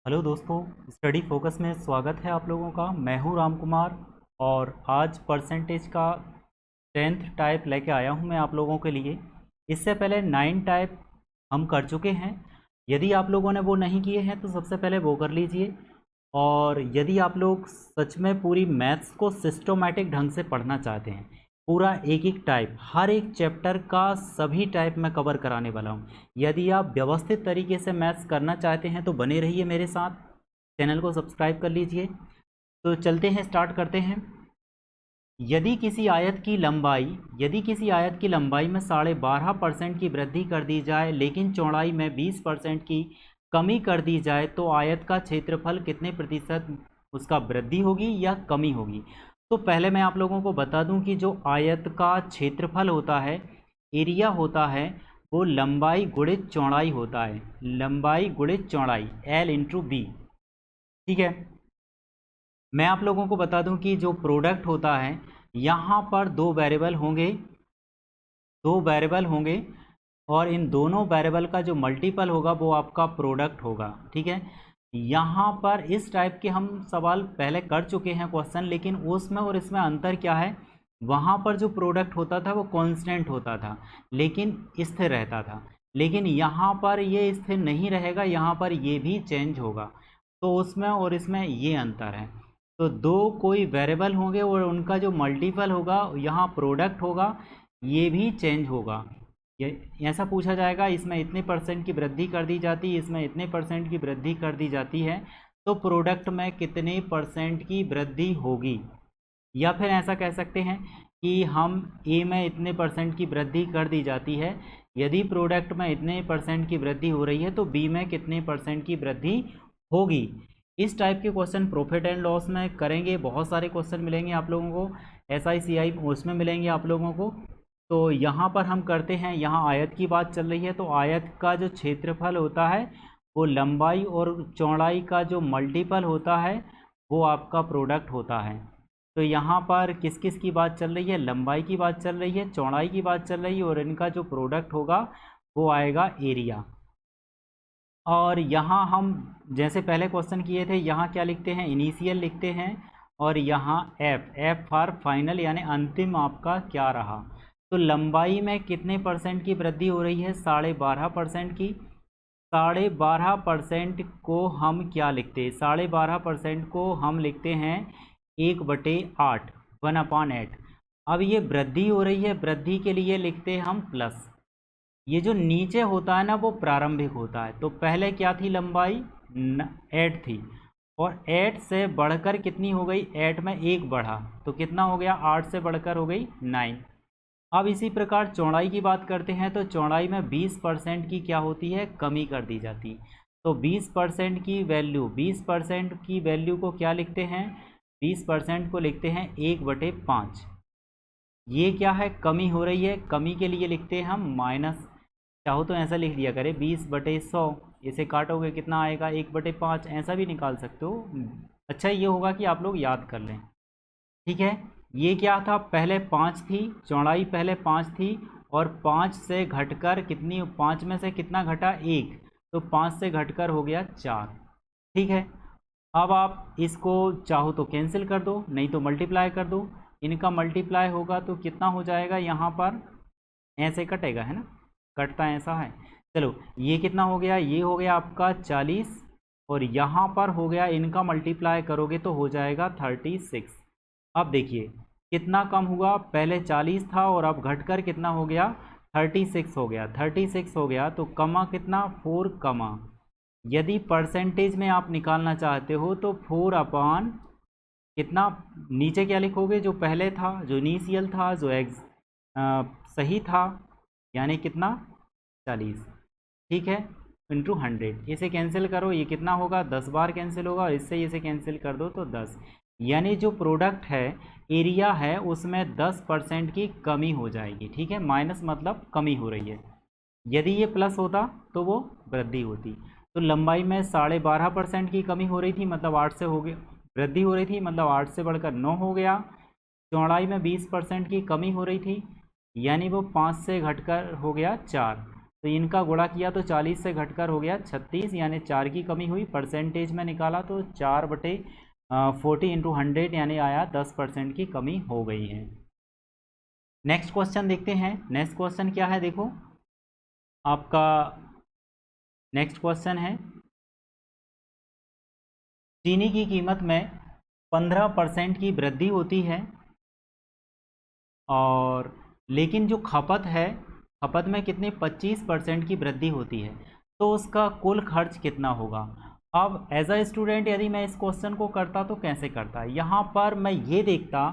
Hello दोस्तों, study focus में स्वागत है आप लोगों का। मैं हूं राम कुमार और आज परसेंटेज का 10th टाइप लेके आया हूं मैं आप लोगों के लिए। इससे पहले 9 टाइप हम कर चुके हैं। यदि आप लोगों ने वो नहीं किए हैं तो सबसे पहले वो कर लीजिए। और यदि आप लोग सच में पूरी मैथ्स को सिस्टोमेटिक ढंग से पढ़ना चाहते हैं, पूरा एक एक टाइप, हर एक चैप्टर का सभी टाइप मैं कवर कराने वाला हूँ। यदि आप व्यवस्थित तरीके से मैथ्स करना चाहते हैं तो बने रहिए मेरे साथ, चैनल को सब्सक्राइब कर लीजिए। तो चलते हैं, स्टार्ट करते हैं। यदि किसी आयत की लंबाई में 12.5% की वृद्धि कर दी जाए लेकिन चौड़ाई में 20% की कमी कर दी जाए तो आयत का क्षेत्रफल कितने प्रतिशत उसका वृद्धि होगी या कमी होगी। तो पहले मैं आप लोगों को बता दूं कि जो आयत का क्षेत्रफल होता है, एरिया होता है, वो लंबाई गुणित चौड़ाई होता है। लंबाई गुणित चौड़ाई, L/B। ठीक है। मैं आप लोगों को बता दूं कि जो प्रोडक्ट होता है, यहाँ पर दो वेरिएबल होंगे और इन दोनों वेरिएबल का जो मल्टीपल होगा वो आपका प्रोडक्ट होगा। ठीक है। यहाँ पर इस टाइप के हम सवाल पहले कर चुके हैं क्वेश्चन, लेकिन उसमें और इसमें अंतर क्या है, वहाँ पर जो प्रोडक्ट होता था वो कांस्टेंट होता था लेकिन स्थिर रहता था, लेकिन यहाँ पर ये स्थिर नहीं रहेगा, यहाँ पर ये भी चेंज होगा। तो उसमें और इसमें ये अंतर है। तो दो कोई वेरिएबल होंगे और उनका जो मल्टीपल होगा यहाँ प्रोडक्ट होगा, ये भी चेंज होगा। ये ऐसा पूछा जाएगा, इसमें इतने परसेंट की वृद्धि कर दी जाती है, इसमें इतने परसेंट की वृद्धि कर दी जाती है, तो प्रोडक्ट में कितने परसेंट की वृद्धि होगी। या फिर ऐसा कह सकते हैं कि हम ए में इतने परसेंट की वृद्धि कर दी जाती है, यदि प्रोडक्ट में इतने परसेंट की वृद्धि हो रही है तो बी में कितने परसेंट की वृद्धि होगी। इस टाइप के क्वेश्चन प्रॉफिट एंड लॉस में करेंगे, बहुत सारे क्वेश्चन मिलेंगे आप लोगों को, SICI उसमें मिलेंगे आप लोगों को। तो यहाँ पर हम करते हैं, यहाँ आयत की बात चल रही है तो आयत का जो क्षेत्रफल होता है वो लंबाई और चौड़ाई का जो मल्टीपल होता है वो आपका प्रोडक्ट होता है। तो यहाँ पर किस किस की बात चल रही है, लंबाई की बात चल रही है, चौड़ाई की बात चल रही है, और इनका जो प्रोडक्ट होगा वो आएगा एरिया। और यहाँ हम जैसे पहले क्वेश्चन किए थे, यहाँ क्या लिखते हैं, इनिशियल लिखते हैं, और यहाँ एफ फॉर फाइनल, यानी अंतिम आपका क्या रहा। तो लंबाई में कितने परसेंट की वृद्धि हो रही है, 12.5% की। 12.5% को हम क्या लिखते हैं, 12.5% को हम लिखते हैं 1/8, 1/8। अब ये वृद्धि हो रही है, वृद्धि के लिए लिखते हैं हम प्लस। ये जो नीचे होता है ना वो प्रारंभिक होता है। तो पहले क्या थी लंबाई, 8 थी, और 8 से बढ़कर कितनी हो गई, 8 में 1 बढ़ा तो कितना हो गया, 8 से बढ़कर हो गई 9। अब इसी प्रकार चौड़ाई की बात करते हैं तो चौड़ाई में 20% की क्या होती है, कमी कर दी जाती है। तो 20% की वैल्यू, 20% की वैल्यू को क्या लिखते हैं, 20% को लिखते हैं 1/5। ये क्या है, कमी हो रही है, कमी के लिए लिखते हैं हम माइनस। चाहो तो ऐसा लिख दिया करें 20/100, इसे काटोगे कितना आएगा, 1/5, ऐसा भी निकाल सकते हो। अच्छा ये होगा कि आप लोग याद कर लें। ठीक है। ये क्या था, पहले 5 थी, चौड़ाई पहले 5 थी, और 5 से घटकर कितनी, 5 में से कितना घटा, 1, तो 5 से घटकर हो गया 4। ठीक है। अब आप इसको चाहो तो कैंसिल कर दो, नहीं तो मल्टीप्लाई कर दो। इनका मल्टीप्लाई होगा तो कितना हो जाएगा, यहाँ पर ऐसे कटेगा, है ना, कटता ऐसा है। चलो ये कितना हो गया, ये हो गया आपका 40, और यहाँ पर हो गया, इनका मल्टीप्लाई करोगे तो हो जाएगा 36। अब देखिए कितना कम हुआ, पहले 40 था और अब घटकर कितना हो गया, 36 हो गया। 36 हो गया तो कमा कितना, 4 कमा। यदि परसेंटेज में आप निकालना चाहते हो तो 4 कितना, नीचे क्या लिखोगे, जो पहले था, जो इनिशियल था, जो सही था, यानी कितना, 40। ठीक है, इंटू 100। इसे कैंसिल करो, ये कितना होगा, 10 बार कैंसिल होगा, और इससे इसे कैंसिल कर दो तो 10। यानी जो प्रोडक्ट है, एरिया है, उसमें 10% की कमी हो जाएगी। ठीक है, माइनस मतलब कमी हो रही है। यदि ये प्लस होता तो वो वृद्धि होती। तो लंबाई में 12.5% की कमी हो रही थी, मतलब 8 से हो गया, वृद्धि हो रही थी, मतलब 8 से बढ़कर 9 हो गया। चौड़ाई में 20% की कमी हो रही थी, यानी वो 5 से घटकर हो गया 4। तो इनका गुणा किया तो 40 से घटकर हो गया 36, यानी 4 की कमी हुई। परसेंटेज में निकाला तो 4/40 × 100 यानी आया 10% की कमी हो गई है। नेक्स्ट क्वेश्चन देखते हैं। नेक्स्ट क्वेश्चन क्या है, देखो आपका नेक्स्ट क्वेश्चन है, चीनी की कीमत में 15% की वृद्धि होती है और लेकिन जो खपत है, खपत में कितनी 25% की वृद्धि होती है, तो उसका कुल खर्च कितना होगा। अब एज अ स्टूडेंट यदि मैं इस क्वेश्चन को करता तो कैसे करता, यहाँ पर मैं ये देखता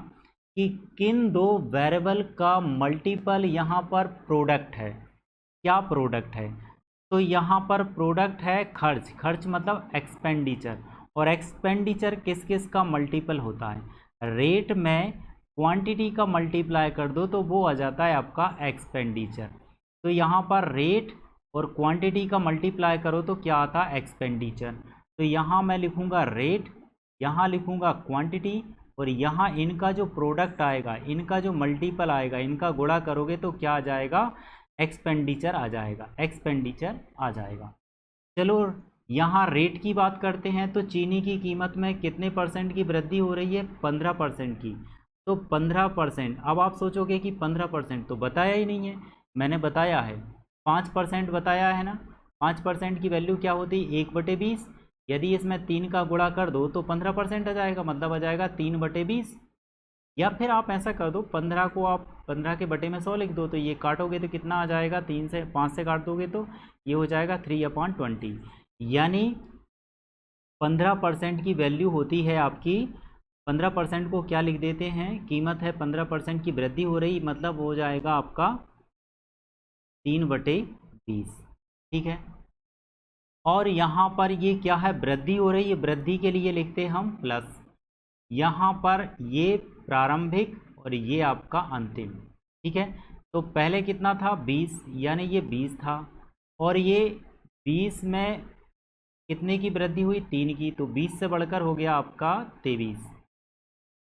कि किन दो वेरिएबल का मल्टीपल यहाँ पर प्रोडक्ट है। क्या प्रोडक्ट है, तो यहाँ पर प्रोडक्ट है खर्च, खर्च मतलब एक्सपेंडिचर, और एक्सपेंडिचर किस किस का मल्टीपल होता है। रेट में क्वांटिटी का मल्टीप्लाई कर दो तो वो आ जाता है आपका एक्सपेंडिचर। तो यहाँ पर रेट और क्वांटिटी का मल्टीप्लाई करो तो क्या आता है एक्सपेंडिचर। तो यहाँ मैं लिखूँगा रेट, यहाँ लिखूँगा क्वांटिटी, और यहाँ इनका जो प्रोडक्ट आएगा, इनका जो मल्टीपल आएगा, इनका गुणा करोगे तो क्या आ जाएगा, एक्सपेंडिचर आ जाएगा, एक्सपेंडिचर आ जाएगा। चलो यहाँ रेट की बात करते हैं, तो चीनी की कीमत में कितने परसेंट की वृद्धि हो रही है, 15% की। तो 15%, अब आप सोचोगे कि 15% तो बताया ही नहीं है, मैंने बताया है 5% बताया है ना। 5% की वैल्यू क्या होती है, 1/20। यदि इसमें 3 का गुणा कर दो तो 15% आ जाएगा, मतलब आ जाएगा 3/20। या फिर आप ऐसा कर दो, 15 को आप 15 के बटे में 100 लिख दो, तो ये काटोगे तो कितना आ जाएगा, 5 से काट दोगे तो ये हो जाएगा 3/20। यानी 15% की वैल्यू होती है आपकी। 15% को क्या लिख देते हैं, कीमत है 15% की वृद्धि हो रही, मतलब हो जाएगा आपका 3/20, ठीक है। और यहाँ पर ये क्या है, वृद्धि हो रही है, वृद्धि के लिए लिखते हैं हम प्लस। यहाँ पर ये प्रारंभिक और ये आपका अंतिम, ठीक है। तो पहले कितना था 20, यानी ये 20 था, और ये 20 में कितने की वृद्धि हुई, 3 की, तो 20 से बढ़कर हो गया आपका 23।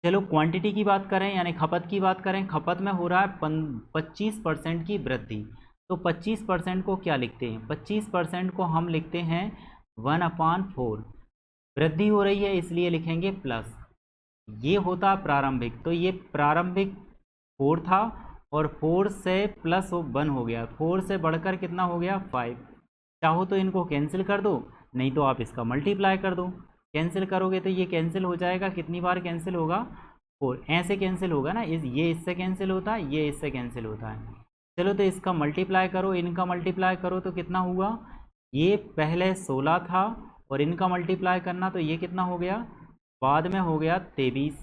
चलो क्वांटिटी की बात करें, यानी खपत की बात करें, खपत में हो रहा है 25% की वृद्धि। तो 25% को क्या लिखते हैं, 25% को हम लिखते हैं 1/4। वृद्धि हो रही है इसलिए लिखेंगे प्लस। ये होता प्रारंभिक, तो ये प्रारंभिक 4 था, और 4 से प्लस 1 हो गया, 4 से बढ़कर कितना हो गया 5। चाहो तो इनको कैंसिल कर दो, नहीं तो आप इसका मल्टीप्लाई कर दो। कैंसिल करोगे तो ये कैंसिल हो जाएगा, कितनी बार कैंसिल होगा, 4 ऐसे कैंसिल होगा ना, ये इससे कैंसिल होता है, ये इससे कैंसिल होता है। चलो तो इसका मल्टीप्लाई करो, इनका मल्टीप्लाई करो तो कितना हुआ, ये पहले 16 था और इनका मल्टीप्लाई करना तो ये कितना हो गया, बाद में हो गया 23,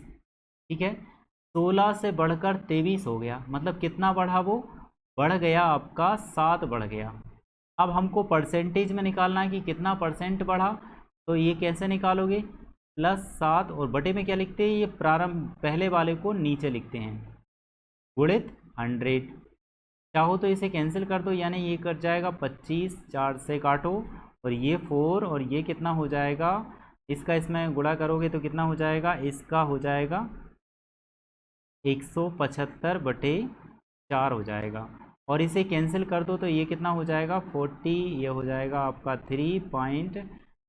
ठीक है। 16 से बढ़कर 23 हो गया, मतलब कितना बढ़ा, वो बढ़ गया आपका 7 बढ़ गया। अब हमको परसेंटेज में निकालना है कि कितना परसेंट बढ़ा, तो ये कैसे निकालोगे, +7 और बटे में क्या लिखते हैं, ये प्रारंभ पहले वाले को नीचे लिखते हैं, गुणित 100। चाहो तो इसे कैंसिल कर दो, यानी ये कट जाएगा 25, 4 से काटो, और ये 4, और ये कितना हो जाएगा, इसका इसमें गुणा करोगे तो कितना हो जाएगा, इसका हो जाएगा 175/4 हो जाएगा, और इसे कैंसिल कर दो तो ये कितना हो जाएगा 40, ये हो जाएगा आपका 3 पॉइंट,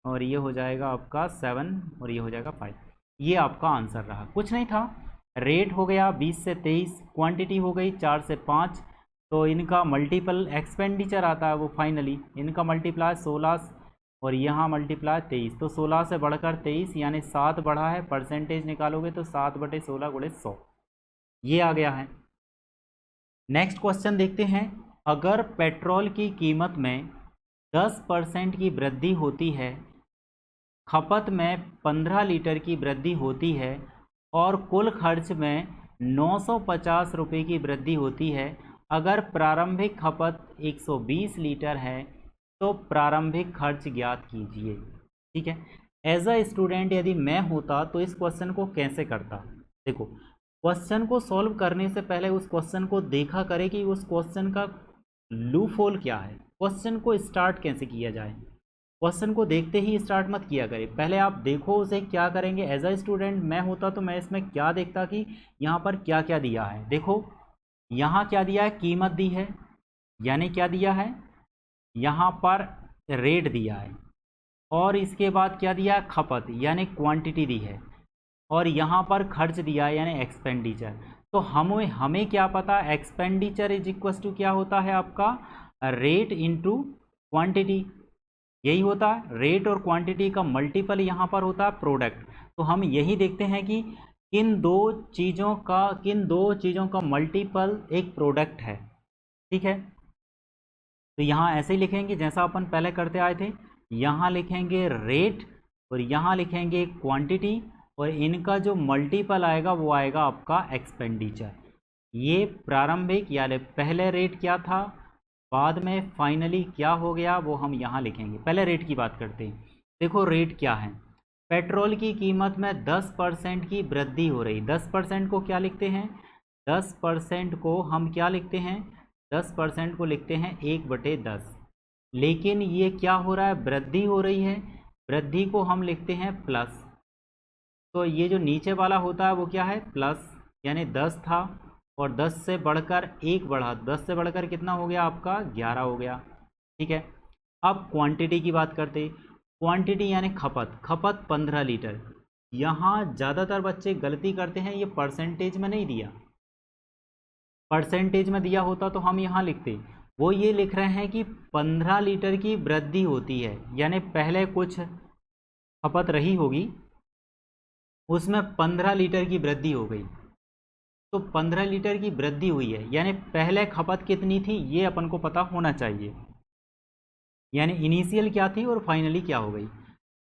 और ये हो जाएगा आपका 7, और ये हो जाएगा 5। ये आपका आंसर रहा, कुछ नहीं था। रेट हो गया 20 से 23, क्वांटिटी हो गई 4 से 5, तो इनका मल्टीपल एक्सपेंडिचर आता है वो फाइनली, इनका मल्टीप्लाई 16 और यहाँ मल्टीप्लाई 23, तो 16 से बढ़कर 23 यानी 7 बढ़ा है। परसेंटेज निकालोगे तो 7/16 × 100 ये आ गया है। नेक्स्ट क्वेश्चन देखते हैं, अगर पेट्रोल की कीमत में 10% की वृद्धि होती है, खपत में 15 लीटर की वृद्धि होती है, और कुल खर्च में 950 रुपये की वृद्धि होती है, अगर प्रारंभिक खपत 120 लीटर है तो प्रारंभिक खर्च ज्ञात कीजिए, ठीक है। एज अ स्टूडेंट यदि मैं होता तो इस क्वेश्चन को कैसे करता, देखो क्वेश्चन को सॉल्व करने से पहले उस क्वेश्चन को देखा करें कि उस क्वेश्चन का लूप होल क्या है, क्वेश्चन को स्टार्ट कैसे किया जाए। क्वेश्चन को देखते ही स्टार्ट मत किया करें, पहले आप देखो उसे क्या करेंगे। एज अ स्टूडेंट मैं होता तो मैं इसमें क्या देखता कि यहाँ पर क्या क्या दिया है। देखो यहाँ क्या दिया है, कीमत दी है, यानी क्या दिया है, यहाँ पर रेट दिया है, और इसके बाद क्या दिया है, खपत यानी क्वांटिटी दी है, और यहाँ पर खर्च दिया है यानी एक्सपेंडिचर। तो हमें क्या पता, एक्सपेंडिचर इज इक्वल टू क्या होता है आपका, रेट इनटू क्वांटिटी। यही होता है, रेट और क्वांटिटी का मल्टीपल यहाँ पर होता है प्रोडक्ट। तो हम यही देखते हैं कि किन दो चीज़ों का मल्टीपल एक प्रोडक्ट है। ठीक है, तो यहाँ ऐसे ही लिखेंगे जैसा अपन पहले करते आए थे। यहाँ लिखेंगे रेट और यहाँ लिखेंगे क्वांटिटी, और इनका जो मल्टीपल आएगा वो आएगा आपका एक्सपेंडिचर। ये प्रारंभिक यानी पहले रेट क्या था, बाद में फाइनली क्या हो गया, वो हम यहाँ लिखेंगे। पहले रेट की बात करते हैं। देखो रेट क्या है, पेट्रोल की कीमत में 10% की वृद्धि हो रही। 10% को क्या लिखते हैं, 10% को हम क्या लिखते हैं, 10% को लिखते हैं 1/10। लेकिन ये क्या हो रहा है, वृद्धि हो रही है, वृद्धि को हम लिखते हैं प्लस। तो ये जो नीचे वाला होता है वो क्या है, प्लस, यानी 10 था और 10 से बढ़कर 1 बढ़ा, 10 से बढ़कर कितना हो गया आपका, 11 हो गया। ठीक है, अब क्वांटिटी की बात करते। क्वांटिटी यानी खपत, खपत 15 लीटर। यहाँ ज़्यादातर बच्चे गलती करते हैं, ये परसेंटेज में नहीं दिया, परसेंटेज में दिया होता तो हम यहाँ लिखते। वो ये लिख रहे हैं कि 15 लीटर की वृद्धि होती है, यानी पहले कुछ खपत रही होगी, उसमें 15 लीटर की वृद्धि हो गई। तो 15 लीटर की वृद्धि हुई है, यानी पहले खपत कितनी थी ये अपन को पता होना चाहिए, यानी इनिशियल क्या थी और फाइनली क्या हो गई।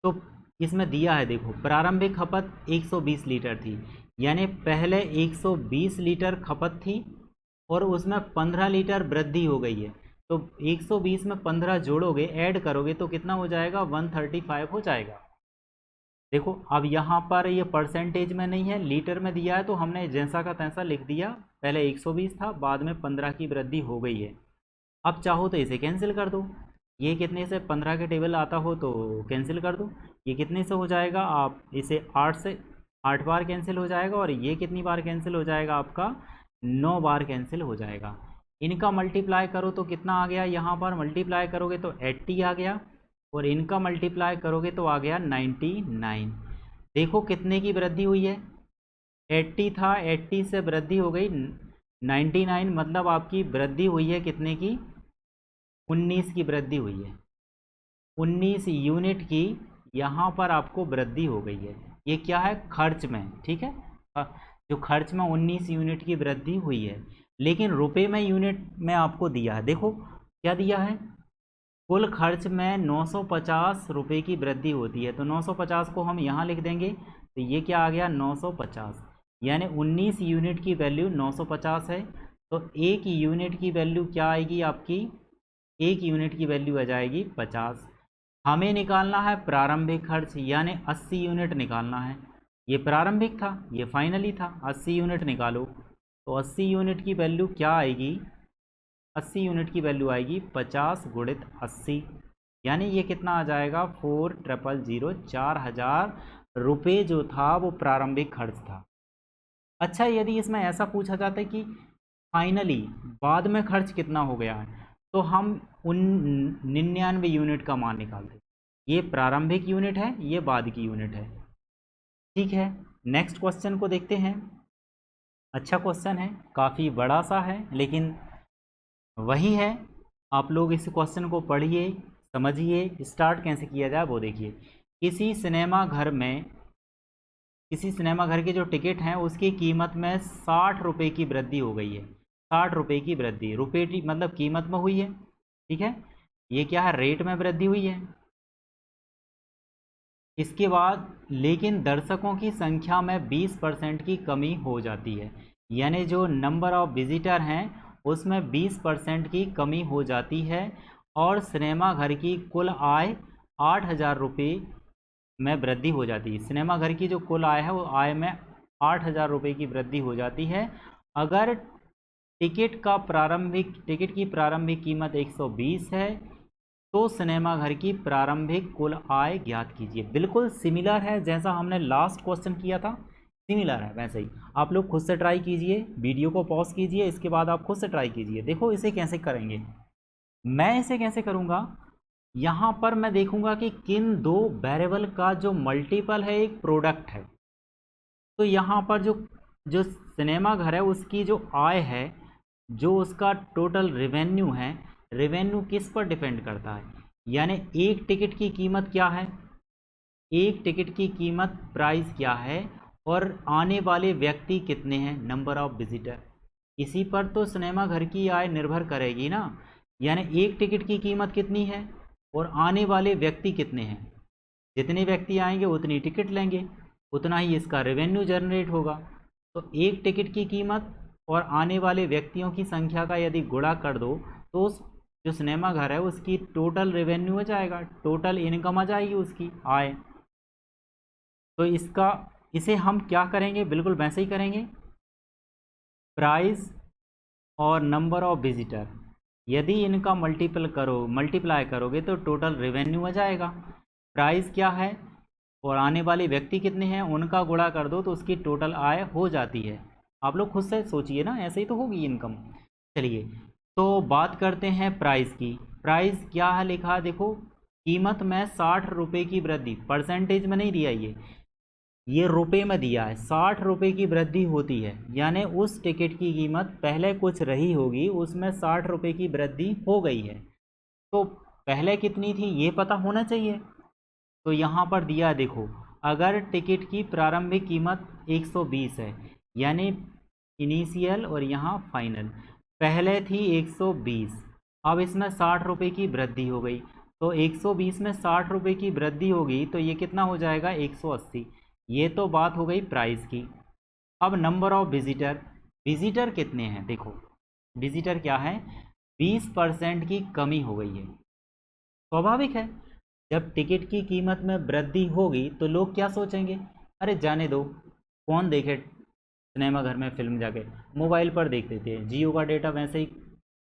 तो इसमें दिया है, देखो प्रारंभिक खपत 120 लीटर थी, यानी पहले 120 लीटर खपत थी और उसमें 15 लीटर वृद्धि हो गई है। तो 120 में 15 जोड़ोगे, ऐड करोगे तो कितना हो जाएगा, 135 हो जाएगा। देखो अब यहाँ पर ये परसेंटेज में नहीं है, लीटर में दिया है, तो हमने जैसा का तैसा लिख दिया। पहले 120 था, बाद में 15 की वृद्धि हो गई है। अब चाहो तो इसे कैंसिल कर दो, ये कितने से 15 के टेबल आता हो तो कैंसिल कर दो। ये कितने से हो जाएगा, आप इसे 8 से 8 बार कैंसिल हो जाएगा, और ये कितनी बार कैंसिल हो जाएगा आपका, 9 बार कैंसिल हो जाएगा। इनका मल्टीप्लाई करो तो कितना आ गया, यहाँ पर मल्टीप्लाई करोगे तो 80 आ गया, और इनका मल्टीप्लाई करोगे तो आ गया 99। देखो कितने की वृद्धि हुई है, 80 था, 80 से वृद्धि हो गई 99, मतलब आपकी वृद्धि हुई है कितने की, 19 की वृद्धि हुई है। 19 यूनिट की यहाँ पर आपको वृद्धि हो गई है। ये क्या है, खर्च में। ठीक है, जो खर्च में 19 यूनिट की वृद्धि हुई है, लेकिन रुपए में यूनिट में आपको दिया है। देखो क्या दिया है, कुल खर्च में 950 रुपये की वृद्धि होती है, तो 950 को हम यहाँ लिख देंगे, तो ये क्या आ गया 950, यानी 19 यूनिट की वैल्यू 950 है। तो एक यूनिट की वैल्यू क्या आएगी आपकी, एक यूनिट की वैल्यू आ जाएगी 50। हमें निकालना है प्रारंभिक खर्च, यानी 80 यूनिट निकालना है। ये प्रारंभिक था, ये फाइनली था, 80 यूनिट निकालो। तो 80 यूनिट की वैल्यू क्या आएगी, 80 यूनिट की वैल्यू आएगी 50 गुणित 80, यानी ये कितना आ जाएगा 4000, 4000 रुपये जो था वो प्रारंभिक खर्च था। अच्छा, यदि इसमें ऐसा पूछा जाता है कि फाइनली बाद में खर्च कितना हो गया है, तो हम 99 यूनिट का मान निकालते। ये प्रारंभिक यूनिट है, ये बाद की यूनिट है। ठीक है, नेक्स्ट क्वेश्चन को देखते हैं। अच्छा क्वेश्चन है, काफ़ी बड़ा सा है, लेकिन वही है, आप लोग इस क्वेश्चन को पढ़िए, समझिए, स्टार्ट कैसे किया जाए वो देखिए। किसी सिनेमा घर के जो टिकट हैं उसकी कीमत में 60 रुपये की वृद्धि हो गई है। 60 रुपये की वृद्धि, रुपये मतलब कीमत में हुई है। ठीक है, ये क्या है, रेट में वृद्धि हुई है। इसके बाद लेकिन दर्शकों की संख्या में 20% की कमी हो जाती है, यानी जो नंबर ऑफ विजिटर हैं उसमें 20% की कमी हो जाती है, और सिनेमा घर की कुल आय 8000 रुपये में वृद्धि हो जाती है। सिनेमा घर की जो कुल आय है वो आय में 8000 रुपये की वृद्धि हो जाती है। अगर टिकट की प्रारंभिक कीमत 120 है, तो सिनेमा घर की प्रारंभिक कुल आय ज्ञात कीजिए। बिल्कुल सिमिलर है, जैसा हमने लास्ट क्वेश्चन किया था सिमिलर है वैसे ही। आप लोग खुद से ट्राई कीजिए, वीडियो को पॉज कीजिए, इसके बाद आप खुद से ट्राई कीजिए, देखो इसे कैसे करेंगे। मैं इसे कैसे करूँगा, यहाँ पर मैं देखूँगा कि किन दो वेरिएबल का जो मल्टीपल है एक प्रोडक्ट है। तो यहाँ पर जो जो सिनेमा घर है उसकी जो आय है, जो उसका टोटल रेवेन्यू है, रेवेन्यू किस पर डिपेंड करता है, यानी एक टिकट की कीमत क्या है, एक टिकट की कीमत प्राइस क्या है, और आने वाले व्यक्ति कितने हैं, नंबर ऑफ विजिटर। इसी पर तो सिनेमा घर की आय निर्भर करेगी ना, यानी एक टिकट की कीमत कितनी है और आने वाले व्यक्ति कितने हैं। जितने व्यक्ति आएंगे उतनी टिकट लेंगे, उतना ही इसका रेवेन्यू जनरेट होगा। तो एक टिकट की कीमत और आने वाले व्यक्तियों की संख्या का यदि गुणा कर दो तो उस जो सिनेमा घर है उसकी टोटल रेवेन्यू हो जाएगा, टोटल इनकम आ जाएगी उसकी आय। तो इसे हम क्या करेंगे, बिल्कुल वैसे ही करेंगे, प्राइस और नंबर ऑफ विजिटर, यदि इनका मल्टीप्लाई करोगे तो टोटल रेवेन्यू आ जाएगा। प्राइस क्या है और आने वाले व्यक्ति कितने हैं उनका गुणा कर दो तो उसकी टोटल आय हो जाती है। आप लोग खुद से सोचिए ना, ऐसे ही तो होगी इनकम। चलिए तो बात करते हैं प्राइस की। प्राइस क्या है लिखा, देखो कीमत में 60 रुपये की वृद्धि, परसेंटेज में नहीं दिया, ये रुपए में दिया है। 60 रुपये की वृद्धि होती है, यानी उस टिकट की कीमत पहले कुछ रही होगी, उसमें 60 रुपये की वृद्धि हो गई है। तो पहले कितनी थी ये पता होना चाहिए। तो यहाँ पर दिया है, देखो अगर टिकट की प्रारंभिक कीमत 120 है, यानी इनिशियल और यहाँ फाइनल, पहले थी 120, अब इसमें 60 रुपये की वृद्धि हो गई, तो 120 में 60 रुपये की वृद्धि होगी तो ये कितना हो जाएगा, 180। ये तो बात हो गई प्राइस की। अब नंबर ऑफ विजिटर, विजिटर कितने हैं, देखो विजिटर क्या है, 20% की कमी हो गई है। स्वाभाविक है, जब टिकट की कीमत में वृद्धि होगी तो लोग क्या सोचेंगे, अरे जाने दो, कौन देखे सिनेमा घर में फिल्म, जाके मोबाइल पर देख लेते हैं, जियो का डेटा वैसे ही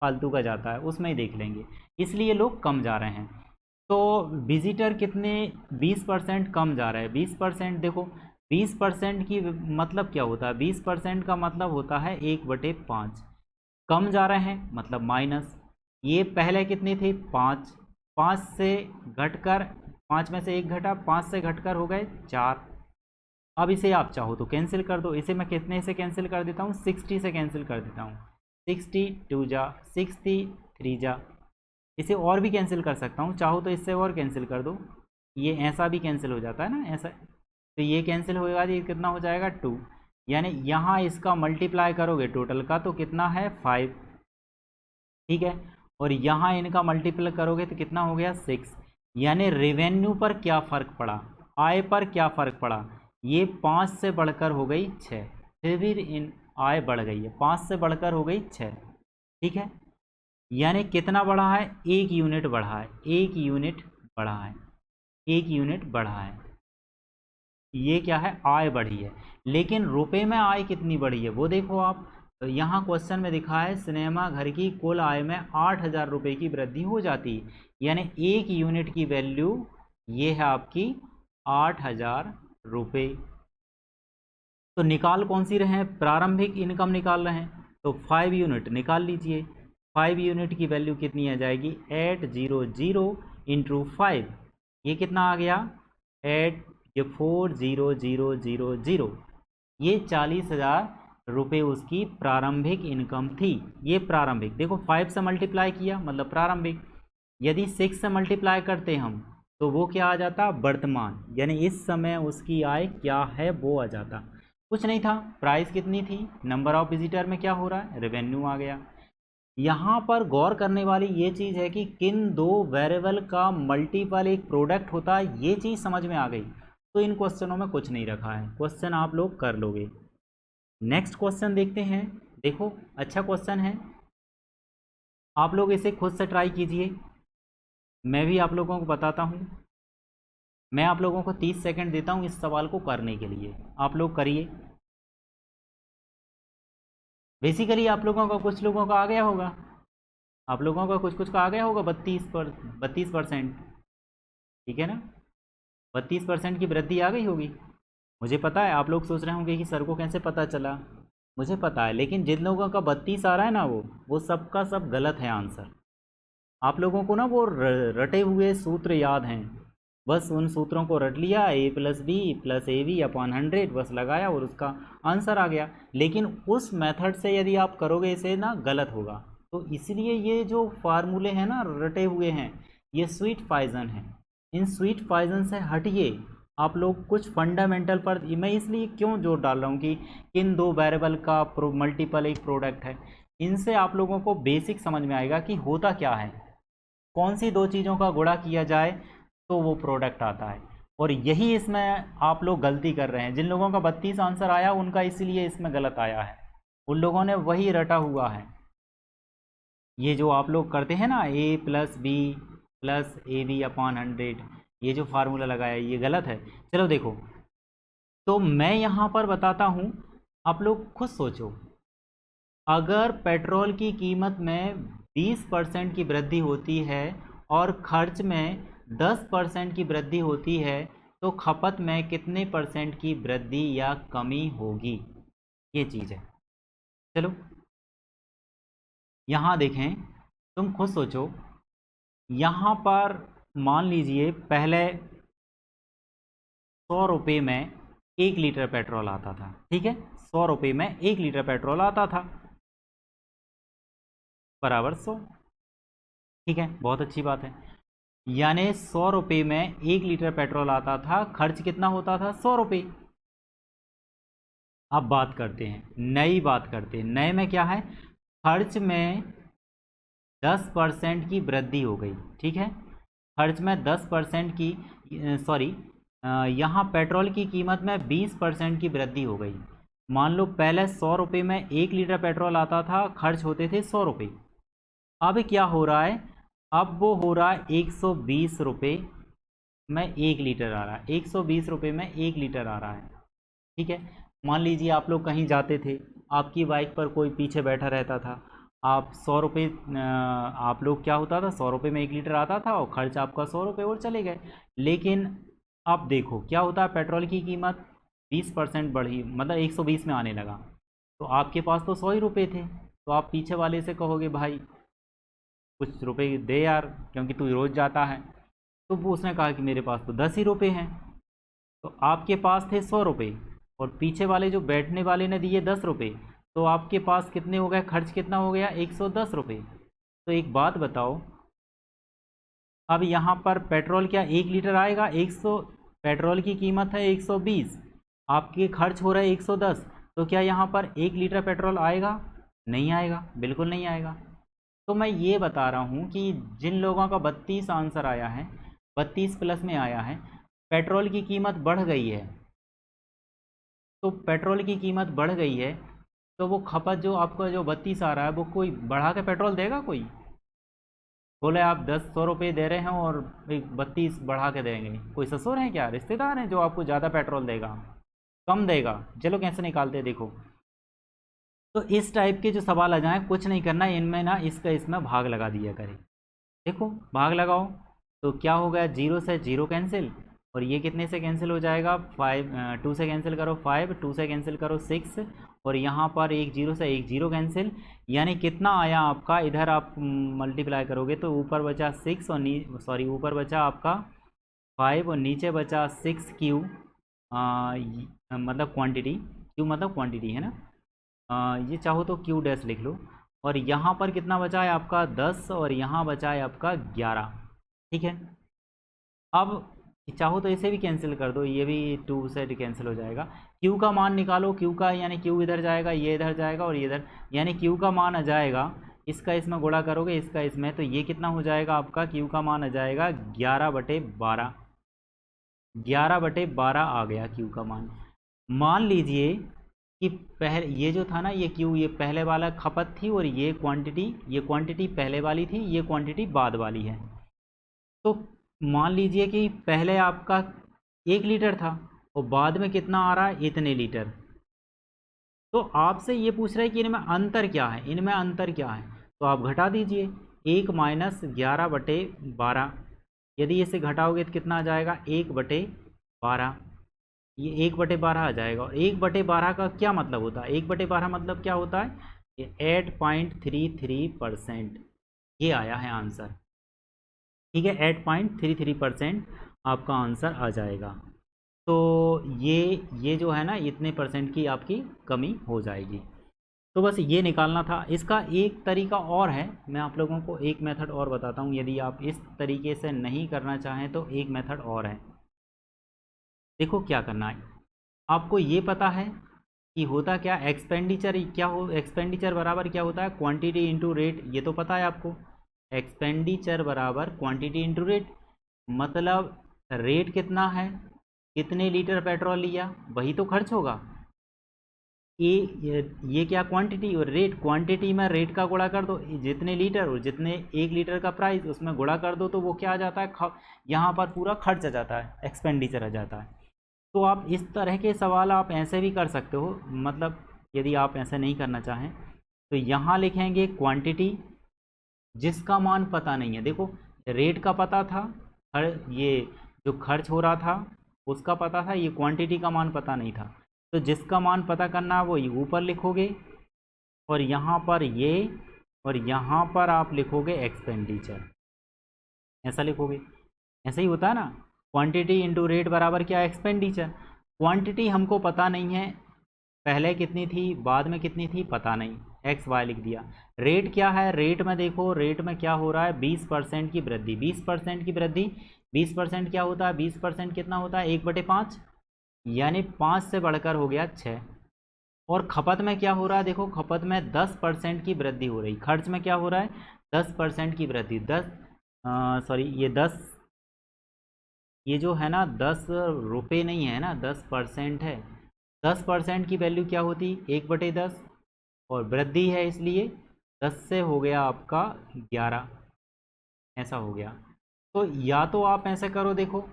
फालतू का जाता है, उसमें ही देख लेंगे, इसलिए लोग कम जा रहे हैं। तो विजिटर कितने, 20% कम जा रहा है। 20% देखो, 20% की मतलब क्या होता है, 20% का मतलब होता है 1/5। कम जा रहे हैं मतलब माइनस। ये पहले कितने थे, 5, 5 से घटकर, 5 में से 1 घटा, 5 से घटकर हो गए 4। अब इसे आप चाहो तो कैंसिल कर दो, इसे मैं कितने से कैंसिल कर देता हूँ, 60 से कैंसिल कर देता हूँ। 60 2 जा 60, 3 जा, इसे और भी कैंसिल कर सकता हूँ, चाहो तो इससे और कैंसिल कर दो, ये ऐसा भी कैंसिल हो जाता है ना, ऐसा, तो ये कैंसिल होएगा, ये कितना हो जाएगा 2, यानी यहाँ इसका मल्टीप्लाई करोगे टोटल का तो कितना है 5, ठीक है, और यहाँ इनका मल्टीप्लाई करोगे तो कितना हो गया 6। यानी रेवेन्यू पर क्या फ़र्क पड़ा, आय पर क्या फ़र्क पड़ा, ये 5 से बढ़कर हो गई 6, फिर भी इन आय बढ़ गई है, 5 से बढ़कर हो गई 6, ठीक है, यानी कितना बढ़ा है, 1 यूनिट बढ़ा है, 1 यूनिट बढ़ा है, 1 यूनिट बढ़ा है। ये क्या है, आय बढ़ी है। लेकिन रुपए में आय कितनी बढ़ी है वो देखो आप, तो यहाँ क्वेश्चन में दिखा है सिनेमा घर की कुल आय में 8,000 रुपये की वृद्धि हो जाती है, यानी 1 यूनिट की वैल्यू ये है आपकी 8,000 रुपये। तो निकाल कौन सी रहे हैं, प्रारंभिक इनकम निकाल रहे हैं, तो 5 यूनिट निकाल लीजिए। 5 यूनिट की वैल्यू कितनी आ जाएगी, 800 इंटू 5, ये कितना आ गया 8, ये 40000, ये 40,000 रुपये उसकी प्रारंभिक इनकम थी। ये प्रारंभिक, देखो 5 से मल्टीप्लाई किया मतलब प्रारंभिक, यदि 6 से मल्टीप्लाई करते हम तो वो क्या आ जाता, वर्तमान, यानी इस समय उसकी आय क्या है वो आ जाता। कुछ नहीं था, प्राइस कितनी थी, नंबर ऑफ विजिटर में क्या हो रहा है, रेवेन्यू आ गया। यहाँ पर गौर करने वाली ये चीज़ है कि किन दो वेरिएबल का मल्टीपल एक प्रोडक्ट होता है, ये चीज़ समझ में आ गई तो इन क्वेश्चनों में कुछ नहीं रखा है, क्वेश्चन आप लोग कर लोगे। नेक्स्ट क्वेश्चन देखते हैं, देखो अच्छा क्वेश्चन है, आप लोग इसे खुद से ट्राई कीजिए, मैं भी आप लोगों को बताता हूँ। मैं आप लोगों को 30 सेकंड देता हूँ इस सवाल को करने के लिए, आप लोग करिए। बेसिकली आप लोगों का, कुछ लोगों का आ गया होगा, आप लोगों का कुछ कुछ का आ गया होगा 32%, ठीक है ना, 32% की वृद्धि आ गई होगी। मुझे पता है आप लोग सोच रहे होंगे कि सर को कैसे पता चला, मुझे पता है, लेकिन जिन लोगों का 32 आ रहा है ना वो सबका सब गलत है आंसर। आप लोगों को ना वो रटे हुए सूत्र याद हैं, बस उन सूत्रों को रट लिया, a plus b plus a b upon 100 बस लगाया और उसका आंसर आ गया। लेकिन उस मेथड से यदि आप करोगे इसे ना गलत होगा। तो इसलिए ये जो फार्मूले हैं ना रटे हुए हैं, ये स्वीट पॉइजन है। इन स्वीट पॉइजन से हटिए, आप लोग कुछ फंडामेंटल पर, मैं इसलिए क्यों जोर डाल रहा हूँ कि किन दो वेरिएबल का मल्टीपल एक प्रोडक्ट है, इनसे आप लोगों को बेसिक समझ में आएगा कि होता क्या है, कौन सी दो चीज़ों का गुणा किया जाए तो वो प्रोडक्ट आता है। और यही इसमें आप लोग गलती कर रहे हैं। जिन लोगों का 32 आंसर आया उनका इसीलिए इसमें गलत आया है, उन लोगों ने वही रटा हुआ है। ये जो आप लोग करते हैं ना a plus b plus a b upon 100, ये जो फार्मूला लगाया है ये गलत है। चलो देखो, तो मैं यहाँ पर बताता हूँ, आप लोग खुद सोचो, अगर पेट्रोल की कीमत में 20% की वृद्धि होती है और खर्च में 10% की वृद्धि होती है, तो खपत में कितने परसेंट की वृद्धि या कमी होगी, ये चीज़ है। चलो यहाँ देखें, तुम खुद सोचो, यहाँ पर मान लीजिए पहले 100 रुपये में 1 लीटर पेट्रोल आता था, ठीक है, 100 रुपये में 1 लीटर पेट्रोल आता था, बराबर 100, ठीक है, बहुत अच्छी बात है। यानी 100 रुपये में 1 लीटर पेट्रोल आता था, खर्च कितना होता था, 100 रुपये। अब बात करते हैं, नई बात करते हैं, नए में क्या है, खर्च में 10% की वृद्धि हो गई, ठीक है, खर्च में 10% की, सॉरी, यहाँ पेट्रोल की कीमत में 20% की वृद्धि हो गई। मान लो पहले 100 रुपये में 1 लीटर पेट्रोल आता था, खर्च होते थे 100 रुपये। अब क्या हो रहा है, अब वो हो रहा है 120 रुपये में 1 लीटर आ रहा है, 120 रुपये में 1 लीटर आ रहा है, ठीक है। मान लीजिए आप लोग कहीं जाते थे, आपकी बाइक पर कोई पीछे बैठा रहता था, आप 100 रुपये, आप लोग क्या होता था, 100 रुपये में 1 लीटर आता था और खर्च आपका 100 रुपये और चले गए। लेकिन अब देखो क्या होता है, पेट्रोल की कीमत 20% बढ़ी, मतलब 120 में आने लगा, तो आपके पास तो 100 ही रुपये थे, तो आप पीछे वाले से कहोगे भाई कुछ रुपए दे यार, क्योंकि तू रोज़ जाता है। तो वो उसने कहा कि मेरे पास तो 10 ही रुपये हैं। तो आपके पास थे 100 रुपये और पीछे वाले जो बैठने वाले ने दिए 10 रुपये, तो आपके पास कितने हो गए, खर्च कितना हो गया, 110 रुपये। तो एक बात बताओ, अब यहाँ पर पेट्रोल क्या 1 लीटर आएगा, 100, पेट्रोल की कीमत है 120, आपके खर्च हो रहा है 110, तो क्या यहाँ पर 1 लीटर पेट्रोल आएगा, नहीं आएगा, बिल्कुल नहीं आएगा। तो मैं ये बता रहा हूँ कि जिन लोगों का 32 आंसर आया है, 32 प्लस में आया है, पेट्रोल की कीमत बढ़ गई है, तो पेट्रोल की कीमत बढ़ गई है, तो वो खपत जो आपका जो 32 आ रहा है, वो कोई बढ़ा के पेट्रोल देगा, कोई बोले आप 100 रुपये दे रहे हैं और 32 बढ़ा के देंगे, कोई ससुर है क्या, रिश्तेदार हैं जो आपको ज़्यादा पेट्रोल देगा, कम देगा। चलो कैसे निकालते हैं देखो। तो इस टाइप के जो सवाल आ जाएँ, कुछ नहीं करना, इनमें ना इसका इसमें भाग लगा दिया करें। देखो भाग लगाओ तो क्या हो गया, 0 से 0 कैंसिल, और ये कितने से कैंसिल हो जाएगा, 2 से कैंसिल करो 5, 2 से कैंसिल करो 6, और यहाँ पर एक 0 से एक 0 कैंसिल, यानी कितना आया आपका, इधर आप मल्टीप्लाई करोगे तो ऊपर बचा 6 और सॉरी ऊपर बचा आपका 5 और नीचे बचा 6 क्यू, मतलब क्वांटिटी, क्यू मतलब क्वांटिटी है ना, ये चाहो तो क्यू डैश लिख लो, और यहाँ पर कितना बचा है आपका 10 और यहाँ बचा है आपका 11, ठीक है। अब चाहो तो इसे भी कैंसिल कर दो, ये भी 2 से कैंसिल हो जाएगा। क्यू का मान निकालो, क्यू का यानी क्यू इधर जाएगा, ये इधर जाएगा और ये इधर, यानी क्यू का मान आ जाएगा, इसका इसमें गुणा करोगे इसका इसमें, तो ये कितना हो जाएगा आपका, क्यू का मान आ जाएगा 11/12, 11/12 आ गया क्यू का मान। मान लीजिए कि पहले ये जो था ना, ये क्यू, ये पहले वाला खपत थी और ये क्वांटिटी पहले वाली थी, ये क्वांटिटी बाद वाली है। तो मान लीजिए कि पहले आपका 1 लीटर था और बाद में कितना आ रहा है, इतने लीटर। तो आपसे ये पूछ रहा है कि इनमें अंतर क्या है, इनमें अंतर क्या है, तो आप घटा दीजिए, 1 माइनस 11/12, यदि इसे घटाओगे तो कितना आ जाएगा, 1/12, ये 1/12 आ जाएगा। और 1/12 का क्या मतलब होता है, 1/12 मतलब क्या होता है, ये 8.33%, ये आया है आंसर। ठीक है, 8.33% आपका आंसर आ जाएगा। तो ये जो है ना, इतने परसेंट की आपकी कमी हो जाएगी। तो बस ये निकालना था। इसका एक तरीका और है, मैं आप लोगों को एक मेथड और बताता हूँ। यदि आप इस तरीके से नहीं करना चाहें तो एक मेथड और है। देखो क्या करना है, आपको ये पता है कि होता क्या, एक्सपेंडिचर क्या हो, एक्सपेंडिचर बराबर क्या होता है, क्वांटिटी इंटू रेट। ये तो पता है आपको, एक्सपेंडिचर बराबर क्वांटिटी इंटू रेट। मतलब रेट कितना है, कितने लीटर पेट्रोल लिया, वही तो खर्च होगा। ये क्या, क्वांटिटी और रेट। क्वांटिटी में रेट का गुणा कर दो, जितने लीटर और जितने 1 लीटर का प्राइस, उसमें गुणा कर दो, तो वो क्या आ जाता है, यहाँ पर पूरा खर्च आ जाता है, एक्सपेंडिचर आ जाता है। तो आप इस तरह के सवाल आप ऐसे भी कर सकते हो। मतलब यदि आप ऐसे नहीं करना चाहें तो यहाँ लिखेंगे क्वांटिटी जिसका मान पता नहीं है। देखो रेट का पता था, ये जो खर्च हो रहा था उसका पता था, ये क्वांटिटी का मान पता नहीं था। तो जिसका मान पता करना है वो ऊपर लिखोगे, और यहाँ पर ये, और यहाँ पर आप लिखोगे एक्सपेंडिचर, ऐसा लिखोगे। ऐसा ही होता है ना, क्वांटिटी इंटू रेट बराबर क्या, एक्सपेंडिचर। क्वांटिटी हमको पता नहीं है, पहले कितनी थी बाद में कितनी थी पता नहीं, एक्स वाई लिख दिया। रेट क्या है, रेट में देखो, रेट में क्या हो रहा है, 20% की वृद्धि। 20% की वृद्धि, 20% क्या होता है, 20% कितना होता है, 1/5, यानी 5 से बढ़कर हो गया 6। और खपत में क्या हो रहा है, देखो खपत में 10% की वृद्धि हो रही। खर्च में क्या हो रहा है, 10% की वृद्धि। ये 10, ये जो है ना 10 रुपये नहीं है ना, 10% है। 10% की वैल्यू क्या होती, 1/10, और वृद्धि है इसलिए 10 से हो गया आपका 11, ऐसा हो गया। तो या तो आप ऐसे करो, देखो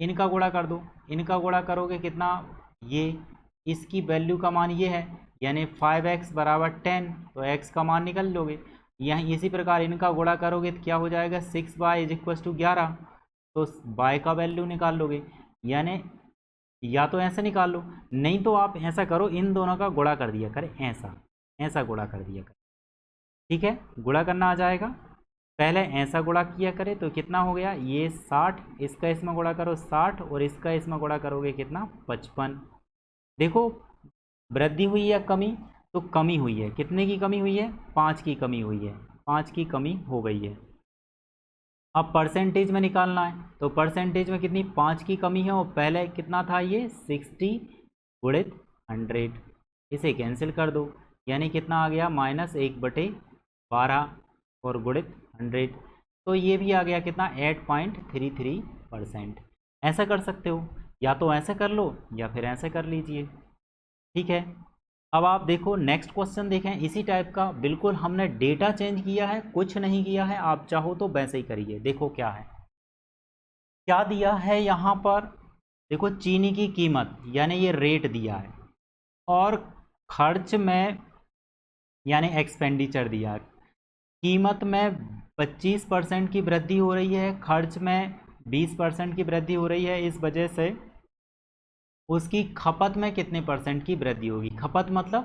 इनका गुणा कर दो, इनका गुणा करोगे कितना, ये इसकी वैल्यू का मान ये है, यानी 5x बराबर 10, तो x का मान निकल लोगे। यहाँ इसी प्रकार इनका गुणा करोगे तो क्या हो जाएगा, 6y इज 11, तो y का वैल्यू निकाल लोगे। यानी या तो ऐसे निकाल लो, नहीं तो आप ऐसा करो, इन दोनों का गुणा कर दिया करें, ऐसा ऐसा गुणा कर दिया करें। ठीक है, गुणा करना आ जाएगा। पहले ऐसा गुणा किया करें तो कितना हो गया, ये 60, इसका इसमें गुणा करो 60, और इसका इसमें गुणा करोगे कितना, 55। देखो वृद्धि हुई या कमी, तो कमी हुई है। कितने की कमी हुई है, 5 की कमी हुई है, 5 की कमी हो गई है। अब परसेंटेज में निकालना है, तो परसेंटेज में कितनी, 5 की कमी है, और पहले कितना था, ये 60 गुणित 100, इसे कैंसिल कर दो, यानी कितना आ गया, -1/12, और गुणित 100, तो ये भी आ गया कितना, 8.33%। ऐसा कर सकते हो, या तो ऐसे कर लो या फिर ऐसे कर लीजिए। ठीक है, अब आप देखो नेक्स्ट क्वेश्चन देखें, इसी टाइप का, बिल्कुल हमने डेटा चेंज किया है, कुछ नहीं किया है। आप चाहो तो वैसे ही करिए। देखो क्या है, क्या दिया है यहाँ पर, देखो चीनी की कीमत, यानी ये रेट दिया है, और खर्च में यानी एक्सपेंडिचर दिया है। कीमत में 25% की वृद्धि हो रही है, खर्च में 20% की वृद्धि हो रही है। इस वजह से उसकी खपत में कितने परसेंट की वृद्धि होगी। खपत मतलब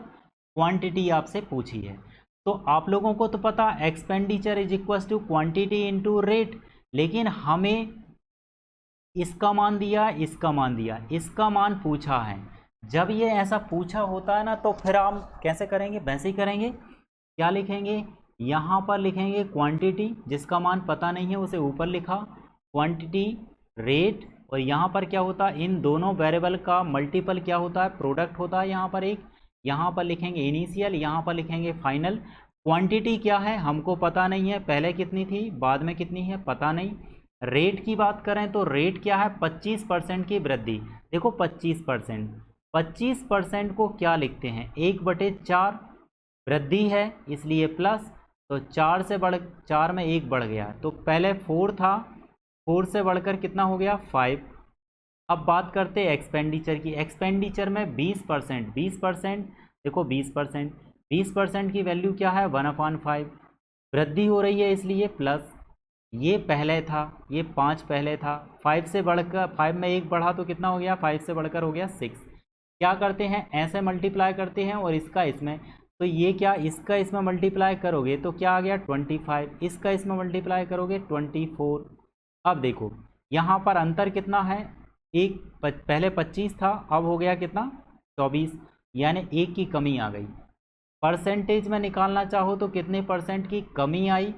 क्वांटिटी आपसे पूछी है, तो आप लोगों को तो पता expenditure is equal to quantity into rate, लेकिन हमें इसका मान दिया, इसका मान दिया, इसका मान पूछा है। जब ये ऐसा पूछा होता है ना, तो फिर हम कैसे करेंगे, वैसे ही करेंगे। क्या लिखेंगे, यहाँ पर लिखेंगे क्वांटिटी, जिसका मान पता नहीं है उसे ऊपर लिखा, क्वांटिटी रेट, और यहाँ पर क्या होता है, इन दोनों वेरिएबल का मल्टीपल क्या होता है, प्रोडक्ट होता है। यहाँ पर एक, यहाँ पर लिखेंगे इनिशियल, यहाँ पर लिखेंगे फाइनल। क्वांटिटी क्या है हमको पता नहीं है, पहले कितनी थी बाद में कितनी है पता नहीं। रेट की बात करें तो रेट क्या है, 25% की वृद्धि। देखो 25%, 25% को क्या लिखते हैं, 1/4, वृद्धि है इसलिए प्लस, तो 4 में 1 बढ़ गया, तो पहले 4 था, 4 से बढ़कर कितना हो गया, 5। अब बात करते हैं एक्सपेंडिचर की। एक्सपेंडिचर में 20%, 20%, देखो 20%, 20% की वैल्यू क्या है, 1/5, वृद्धि हो रही है इसलिए प्लस। ये पहले था, ये 5 पहले था, 5 से बढ़कर, 5 में 1 बढ़ा तो कितना हो गया, 5 से बढ़कर हो गया 6। क्या करते हैं, ऐसे मल्टीप्लाई करते हैं और इसका इसमें, तो ये क्या, इसका इसमें मल्टीप्लाई करोगे तो क्या आ गया 25, इसका इसमें मल्टीप्लाई करोगे 24। अब देखो यहाँ पर अंतर कितना है, एक पहले 25 था, अब हो गया कितना 24, यानी एक की कमी आ गई। परसेंटेज में निकालना चाहो तो कितने परसेंट की कमी आई,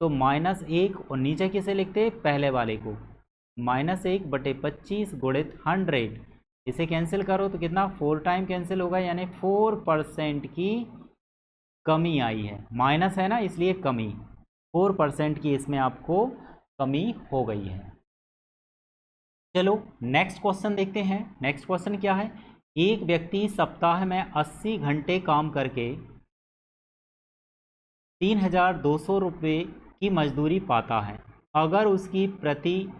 तो -1, और नीचे किसे लिखते पहले वाले को, -1/25 गुणित 100, इसे कैंसिल करो तो कितना 4 टाइम कैंसिल होगा, यानी 4% की कमी आई है। माइनस है ना, इसलिए कमी 4% की इसमें आपको कमी हो गई है। चलो नेक्स्ट क्वेश्चन देखते हैं। नेक्स्ट क्वेश्चन क्या है, एक व्यक्ति सप्ताह में 80 घंटे काम करके 3,200 रुपये की मजदूरी पाता है। अगर उसकी प्रति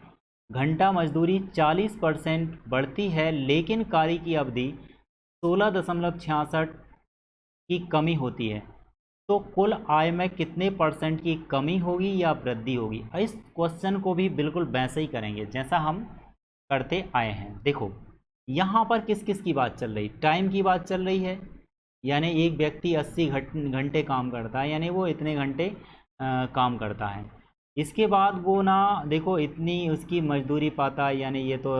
घंटा मजदूरी 40% बढ़ती है लेकिन कार्य की अवधि 16.66 की कमी होती है, तो कुल आय में कितने परसेंट की कमी होगी या वृद्धि होगी। इस क्वेश्चन को भी बिल्कुल वैसे ही करेंगे जैसा हम करते आए हैं। देखो यहाँ पर किस किस की बात चल रही, टाइम की बात चल रही है, यानी एक व्यक्ति 80 घंटे काम करता है, यानी वो इतने घंटे काम करता है। इसके बाद वो ना देखो इतनी उसकी मजदूरी पाता है, यानी ये तो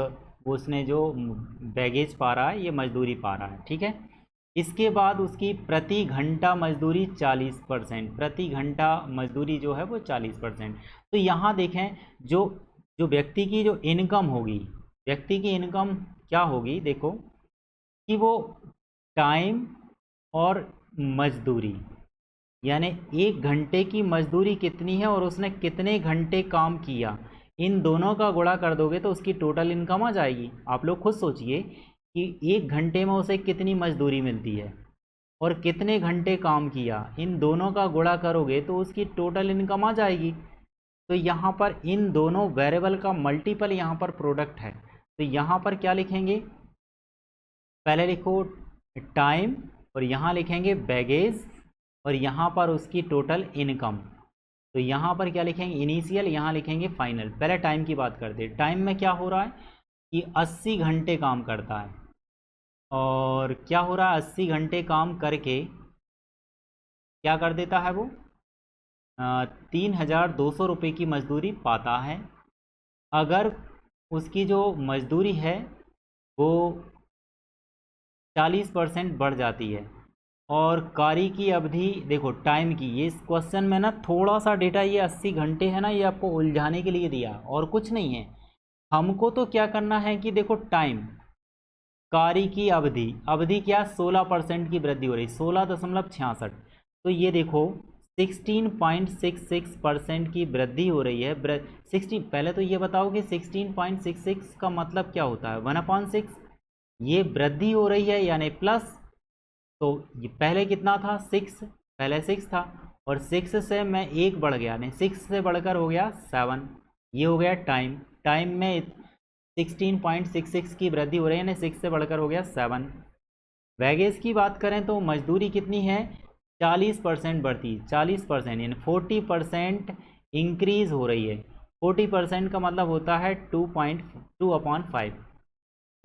उसने जो बैगेज पा रहा है ये मजदूरी पा रहा है, ठीक है। इसके बाद उसकी प्रति घंटा मजदूरी 40%, प्रति घंटा मजदूरी जो है वो 40%। तो यहाँ देखें जो जो व्यक्ति की जो इनकम होगी, व्यक्ति की इनकम क्या होगी, देखो कि वो टाइम और मजदूरी, यानी एक घंटे की मजदूरी कितनी है और उसने कितने घंटे काम किया, इन दोनों का गुणा कर दोगे तो उसकी टोटल इनकम आ जाएगी। आप लोग खुद सोचिए कि एक घंटे में उसे कितनी मजदूरी मिलती है और कितने घंटे काम किया, इन दोनों का गुणा करोगे तो उसकी टोटल इनकम आ जाएगी। तो यहाँ पर इन दोनों वेरिएबल का मल्टीपल यहाँ पर प्रोडक्ट है, तो यहाँ पर क्या लिखेंगे, पहले लिखो टाइम और यहाँ लिखेंगे बैगेज और यहाँ पर उसकी टोटल इनकम। तो यहाँ पर क्या लिखेंगे इनिशियल, यहाँ लिखेंगे फाइनल। पहले टाइम की बात करते हैं। टाइम में क्या हो रहा है कि 80 घंटे काम करता है और क्या हो रहा है 80 घंटे काम करके क्या कर देता है वो 3,200 रुपये की मजदूरी पाता है। अगर उसकी जो मजदूरी है वो 40% बढ़ जाती है और कार्य की अवधि देखो टाइम की, ये इस क्वेश्चन में ना थोड़ा सा डेटा, ये 80 घंटे है ना, ये आपको उलझाने के लिए दिया और कुछ नहीं है। हमको तो क्या करना है कि देखो टाइम, कार्य की अवधि, अवधि क्या 16% की वृद्धि हो रही, 16.66, तो ये देखो 16.66% की वृद्धि हो रही है। 16, पहले तो ये बताओ कि 16.66 का मतलब क्या होता है, 1/6, ये वृद्धि हो रही है यानी प्लस। तो ये पहले कितना था 6, पहले 6 था और 6 से मैं 1 बढ़ गया, यानी 6 से बढ़कर हो गया 7, ये हो गया टाइम। टाइम में 16.66 की वृद्धि हो रही है, यानी 6 से बढ़कर हो गया 7। वैगेज की बात करें तो मजदूरी कितनी है 40% बढ़ती, 40% यानी 40% इंक्रीज हो रही है। 40% का मतलब होता है 2.2/5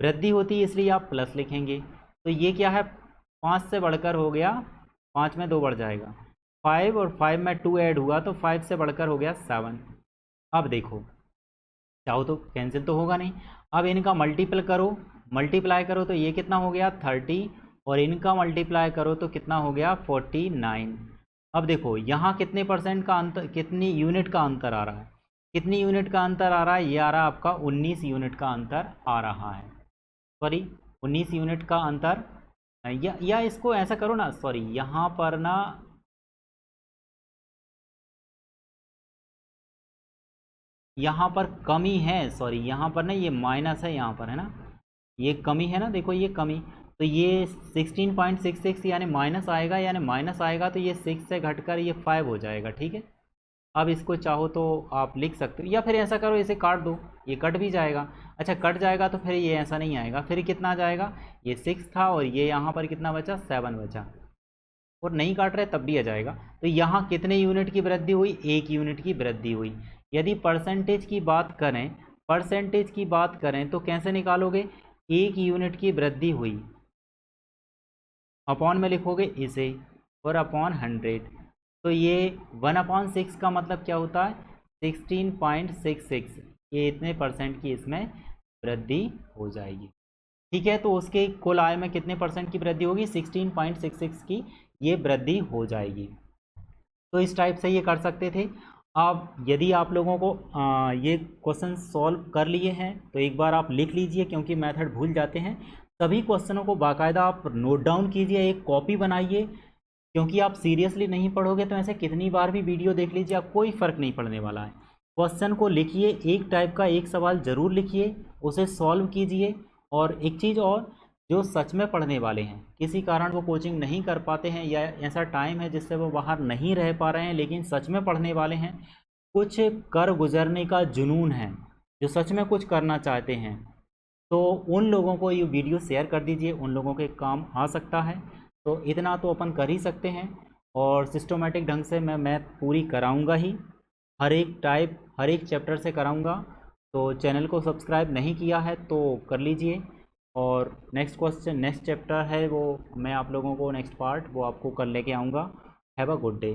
वृद्धि होती है, इसलिए आप प्लस लिखेंगे। तो ये क्या है 5 से बढ़कर हो गया, 5 में 2 बढ़ जाएगा 5 और 5 में 2 ऐड हुआ तो 5 से बढ़कर हो गया 7। अब देखो चाहो तो कैंसिल तो होगा नहीं, अब इनका मल्टीपल करो, मल्टीप्लाई करो तो ये कितना हो गया 30 और इनका मल्टीप्लाई करो तो कितना हो गया 49। अब देखो यहाँ कितने परसेंट का अंतर, कितनी यूनिट का अंतर आ रहा है, कितनी यूनिट का अंतर आ रहा है, ये आ रहा है आपका 19 यूनिट का अंतर आ रहा है, सॉरी 19 यूनिट का अंतर। या इसको ऐसा करो ना, सॉरी यहाँ पर ना यहाँ पर कमी है, सॉरी यहाँ पर ना ये माइनस है, यहाँ पर है ना ये कमी है ना, देखो ये कमी, तो ये 16.66 यानी माइनस आएगा, यानी माइनस आएगा तो ये 6 से घटकर ये 5 हो जाएगा, ठीक है। अब इसको चाहो तो आप लिख सकते हो या फिर ऐसा करो इसे काट दो, ये कट भी जाएगा। अच्छा कट जाएगा तो फिर ये ऐसा नहीं आएगा, फिर कितना आ जाएगा, ये 6 था और ये यहाँ पर कितना बचा 7 बचा, और नहीं काट रहे तब भी आ जाएगा। तो यहाँ कितने यूनिट की वृद्धि हुई, 1 यूनिट की वृद्धि हुई। यदि परसेंटेज की बात करें, परसेंटेज की बात करें तो कैसे निकालोगे, 1 यूनिट की वृद्धि हुई अपॉन में लिखोगे इसे, 4/100। तो ये 1/6 का मतलब क्या होता है, 16.66। ये इतने परसेंट की इसमें वृद्धि हो जाएगी। ठीक है, तो उसके कुल आय में कितने परसेंट की वृद्धि होगी, 16.66 की ये वृद्धि हो जाएगी। तो इस टाइप से ये कर सकते थे। अब यदि आप लोगों को ये क्वेश्चन सॉल्व कर लिए हैं तो एक बार आप लिख लीजिए, क्योंकि मेथड भूल जाते हैं। सभी क्वेश्चनों को बाकायदा आप नोट डाउन कीजिए, एक कॉपी बनाइए, क्योंकि आप सीरियसली नहीं पढ़ोगे तो ऐसे कितनी बार भी वीडियो देख लीजिए, आप कोई फ़र्क नहीं पड़ने वाला है। क्वेश्चन को लिखिए, एक टाइप का एक सवाल ज़रूर लिखिए, उसे सॉल्व कीजिए। और एक चीज़ और, जो सच में पढ़ने वाले हैं, किसी कारण वो कोचिंग नहीं कर पाते हैं या ऐसा टाइम है जिससे वो बाहर नहीं रह पा रहे हैं, लेकिन सच में पढ़ने वाले हैं, कुछ कर गुजरने का जुनून है, जो सच में कुछ करना चाहते हैं, तो उन लोगों को ये वीडियो शेयर कर दीजिए, उन लोगों के काम आ सकता है। तो इतना तो अपन कर ही सकते हैं। और सिस्टमेटिक ढंग से मैं मैथ पूरी कराऊंगा ही, हर एक टाइप हर एक चैप्टर से कराऊंगा। तो चैनल को सब्सक्राइब नहीं किया है तो कर लीजिए। और नेक्स्ट क्वेश्चन, नेक्स्ट चैप्टर है वो मैं आप लोगों को नेक्स्ट पार्ट वो आपको कल लेके आऊँगा। Have a good day.